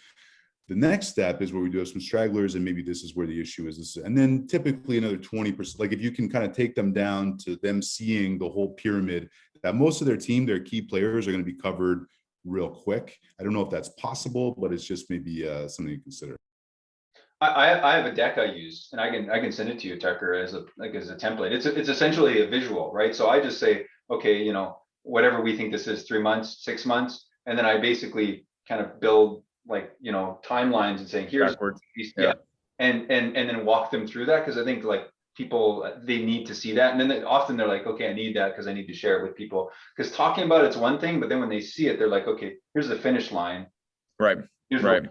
The next step is where we do have some stragglers, and maybe this is where the issue is. And then typically another 20%, like if you can kind of take them down to them seeing the whole pyramid, that most of their team, their key players are going to be covered real quick. I don't know if that's possible, but it's just maybe something to consider. I have a deck I use, and I can send it to you, Tucker, as a template. It's essentially a visual, right? So I just say, okay, you know, whatever we think this is, 3 months, 6 months, and then I basically kind of build like, you know, timelines and saying here's yeah, and then walk them through that, because I think like people, they need to see that, and then often they're like, okay, I need that because I need to share it with people. Because talking about it's one thing, but then when they see it, they're like, okay, here's the finish line. Right. Here's right.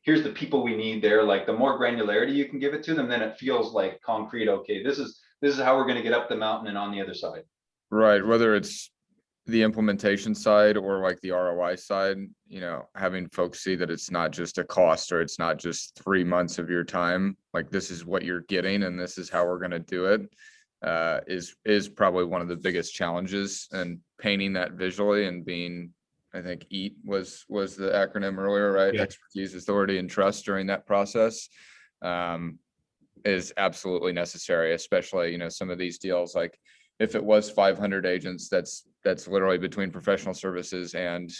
Here's the people we need there. Like the more granularity you can give it to them, then it feels like concrete. Okay, this is how we're going to get up the mountain and on the other side. Right. Whether it's the implementation side or like the ROI side, you know, having folks see that it's not just a cost, or it's not just 3 months of your time. Like this is what you're getting, and this is how we're going to do it. Is probably one of the biggest challenges, and painting that visually and being, I think EAT was the acronym earlier, right? Yeah. Expertise, authority, and trust during that process is absolutely necessary, especially, you know, some of these deals, like if it was 500 agents, that's literally between professional services and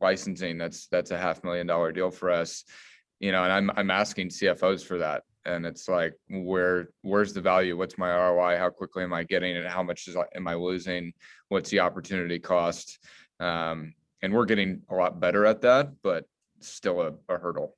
licensing, that's a $500,000 deal for us, you know, and I'm asking CFOs for that. And it's like, where's the value? What's my ROI? How quickly am I getting it? How much am I losing? What's the opportunity cost? And we're getting a lot better at that, but still a hurdle.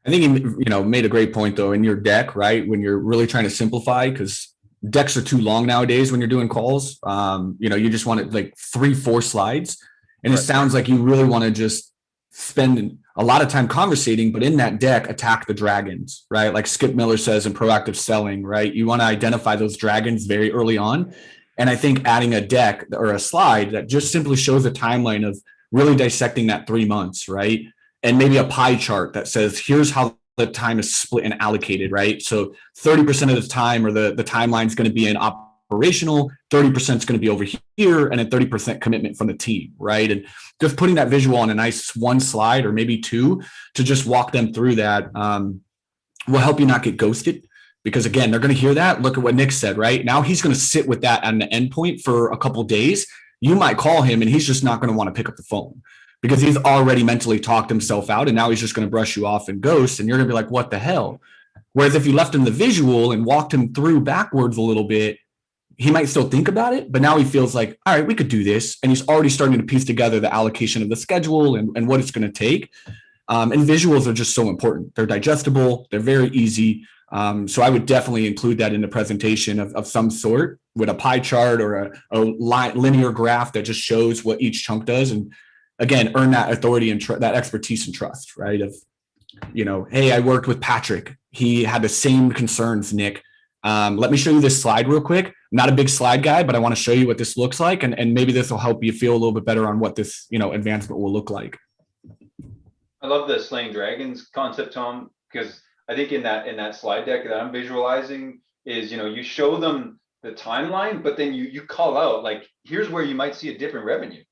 I think you know, made a great point though in your deck, right? When you're really trying to simplify, because decks are too long nowadays when you're doing calls. You know, you just want it like 3-4 slides, and it sounds like you really want to just spend a lot of time conversating, but in that deck, attack the dragons, right? Like Skip Miller says in Proactive Selling, right? You want to identify those dragons very early on. And I think adding a deck or a slide that just simply shows a timeline of really dissecting that 3 months, right? And maybe a pie chart that says, here's how the time is split and allocated, right? So 30% of the time, or the timeline is going to be in operational, 30% is going to be over here, and a 30% commitment from the team, right? And just putting that visual on a nice one slide or maybe two to just walk them through that will help you not get ghosted. Because again, they're going to hear that. Look at what Nick said, right? Now he's going to sit with that on the endpoint for a couple of days. You might call him and he's just not going to want to pick up the phone because he's already mentally talked himself out. And now he's just going to brush you off and ghost. And you're going to be like, what the hell? Whereas if you left him the visual and walked him through backwards a little bit, he might still think about it, but now he feels like, all right, we could do this. And he's already starting to piece together the allocation of the schedule and what it's going to take. And visuals are just so important. They're digestible. They're very easy. So I would definitely include that in the presentation of some sort with a pie chart or a linear graph that just shows what each chunk does. And again, earn that authority and that expertise and trust, right? Of, hey, I worked with Patrick. He had the same concerns, Nick. Let me show you this slide real quick. I'm not a big slide guy, but I want to show you what this looks like. And maybe this will help you feel a little bit better on what this, advancement will look like. I love the slaying dragons concept, Tom, because I think in that slide deck that I'm visualizing is, you show them the timeline, but then you call out like, here's where you might see a dip in revenue.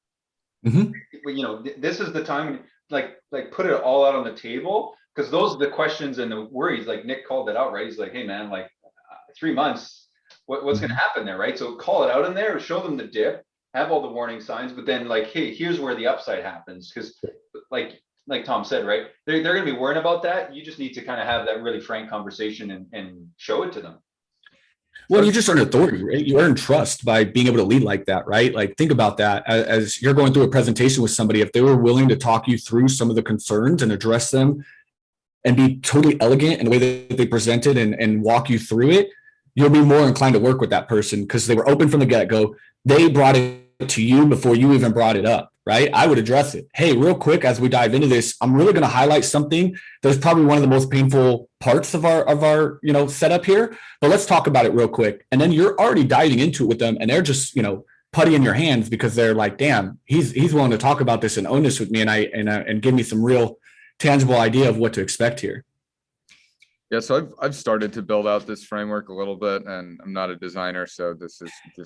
Mm-hmm. This is the time, like put it all out on the table, because those are the questions and the worries. Like Nick called it out, right? He's like, hey man, like 3 months, what's going to happen there, right? So call it out in there, show them the dip, have all the warning signs, but then like, hey, here's where the upside happens, because like Tom said, right? They're going to be worrying about that. You just need to kind of have that really frank conversation and show it to them. Well, you just earn authority, right? You earn trust by being able to lead like that, right? Like think about that as you're going through a presentation with somebody. If they were willing to talk you through some of the concerns and address them and be totally elegant in the way that they presented and walk you through it, you'll be more inclined to work with that person because they were open from the get-go. They brought it to you before you even brought it up, right? I would address it. Hey, real quick, as we dive into this, I'm really going to highlight something that's probably one of the most painful parts of our setup here, but let's talk about it real quick. And then you're already diving into it with them and they're just, putty in your hands because they're like, damn, he's willing to talk about this and own this with me and give me some real tangible idea of what to expect here. Yeah, so I've started to build out this framework a little bit, and I'm not a designer, so this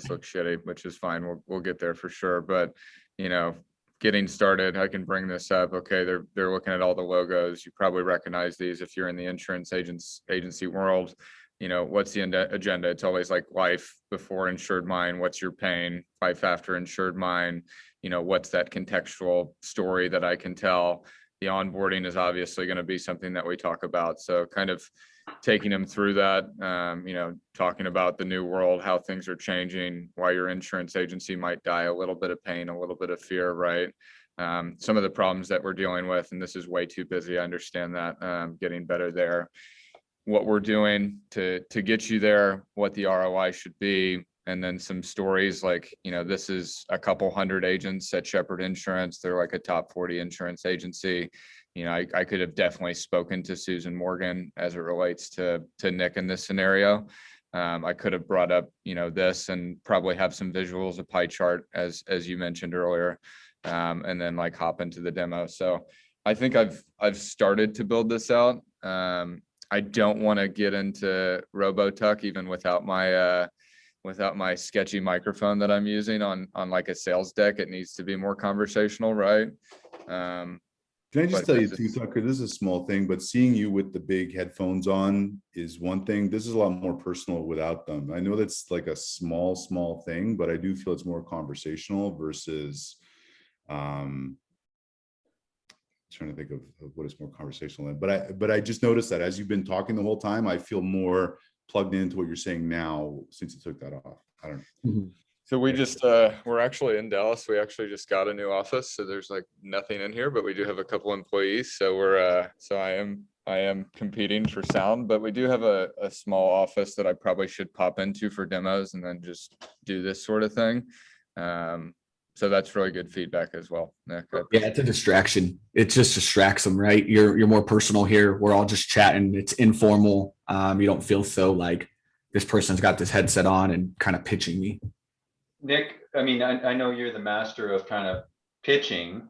looks shitty, which is fine. We'll get there for sure. But getting started, I can bring this up. Okay, they're looking at all the logos. You probably recognize these if you're in the insurance agency world. What's the agenda? It's always like life before Insuredmine. What's your pain? Life after Insuredmine. What's that contextual story that I can tell? The onboarding is obviously going to be something that we talk about. So kind of taking them through that, talking about the new world, how things are changing, why your insurance agency might die, a little bit of pain, a little bit of fear, right? Some of the problems that we're dealing with, and this is way too busy. I understand that, getting better there. What we're doing to get you there, what the ROI should be, and then some stories like, this is a couple hundred agents at Shepherd Insurance. They're like a top 40 insurance agency. I could have definitely spoken to Susan Morgan as it relates to Nick in this scenario. I could have brought up, this and probably have some visuals, a pie chart as you mentioned earlier, and then like hop into the demo. So I think I've started to build this out. I don't want to get into RoboTuck even without my sketchy microphone that I'm using on like a sales deck. It needs to be more conversational, right? Can I just tell you too, Tucker, this is a small thing, but seeing you with the big headphones on is one thing. This is a lot more personal without them. I know that's like a small thing, but I do feel it's more conversational versus, trying to think of what is more conversational. But I just noticed that as you've been talking the whole time, I feel more plugged into what you're saying now since you took that off. I don't know. Mm-hmm. So we just, we're actually in Dallas. We actually just got a new office. So there's like nothing in here, but we do have a couple employees. So we're, I am competing for sound, but we do have a small office that I probably should pop into for demos and then just do this sort of thing. So that's really good feedback as well, Nick. Yeah, it's a distraction. It just distracts them, right? You're more personal here. We're all just chatting. It's informal. You don't feel so like this person's got this headset on and kind of pitching me. Nick, I mean, I know you're the master of kind of pitching.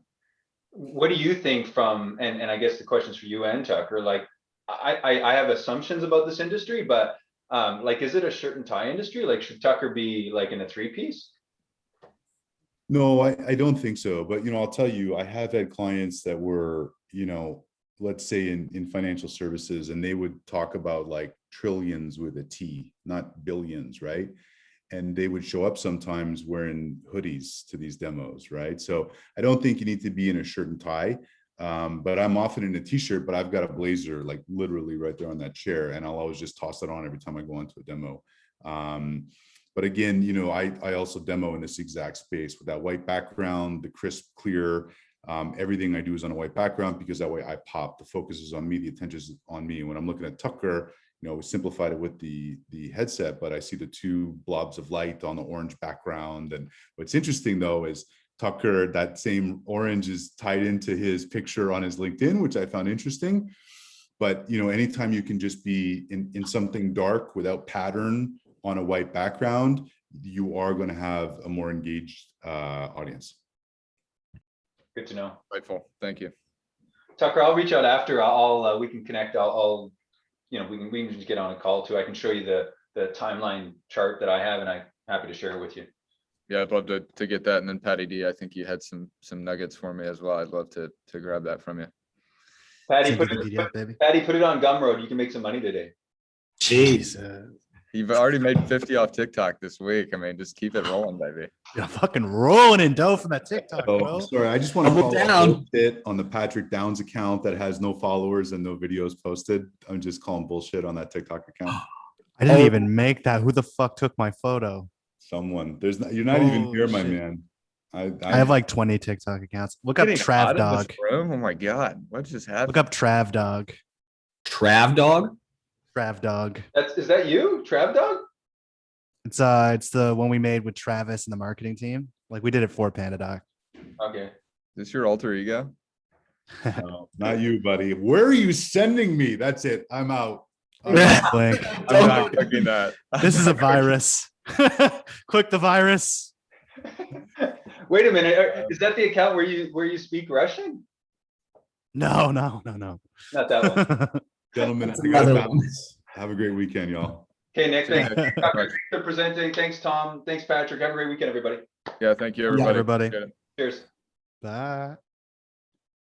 What do you think from, and I guess the question's for you and Tucker, like I have assumptions about this industry, but Like, is it a shirt and tie industry? Like, should Tucker be like in a 3-piece? No, I don't think so. But, I'll tell you, I have had clients that were, let's say in financial services, and they would talk about like trillions with a T, not billions, right? And they would show up sometimes wearing hoodies to these demos, right? So I don't think you need to be in a shirt and tie, but I'm often in a t-shirt, but I've got a blazer like literally right there on that chair, and I'll always just toss it on every time I go into a demo. But again, I also demo in this exact space with that white background, the crisp, clear, everything I do is on a white background because that way I pop, the focus is on me, the attention is on me. When I'm looking at Tucker, we simplified it with the headset, but I see the two blobs of light on the orange background. And what's interesting though is Tucker, that same orange is tied into his picture on his LinkedIn, which I found interesting. But anytime you can just be in something dark without pattern on a white background, you are going to have a more engaged audience. Good to know. Grateful. Thank you. Tucker, I'll reach out after. We can connect. We can just get on a call too. I can show you the timeline chart that I have, and I'm happy to share it with you. Yeah, I'd love to get that. And then Patty D, I think you had some nuggets for me as well. I'd love to grab that from you. Patty, Send put you the it, PDF, baby. Patty, put it on Gumroad. You can make some money today. Jesus. You've already made 50 off TikTok this week. I mean, just keep it rolling, baby. You're fucking rolling in dough from that TikTok, Oh, bro. sorry, I just want to Double call down. bullshit on the Patrick Downs account that has no followers and no videos posted. I'm just calling bullshit on that TikTok account. I didn't even make that. Who the fuck took my photo? Someone, you're not even Holy here, my shit. man. I have like 20 TikTok accounts. Look up Getting Trav hot in Dog. this room? Oh my God. What just happened? Look up Trav Dog. Trav dog. Trav Dog. Is that you, Trav Dog? It's the one we made with Travis and the marketing team. Like we did it for Panda Doc. Okay. Is this your alter ego? No, not you, buddy. Where are you sending me? That's it. I'm out. Click. I'm not clicking that. This is a virus. Click the virus. Wait a minute. Is that the account where you speak Russian? No. Not that one. Gentlemen, That's I gotta another one. bounce. Have a great weekend, y'all. Okay, Nick. Thanks, Yeah. Tucker, thanks for presenting. Thanks, Tom. Thanks, Patrick. Have a great weekend, everybody. Yeah, thank you, Yeah, everybody. everybody. Appreciate it. Cheers. Bye.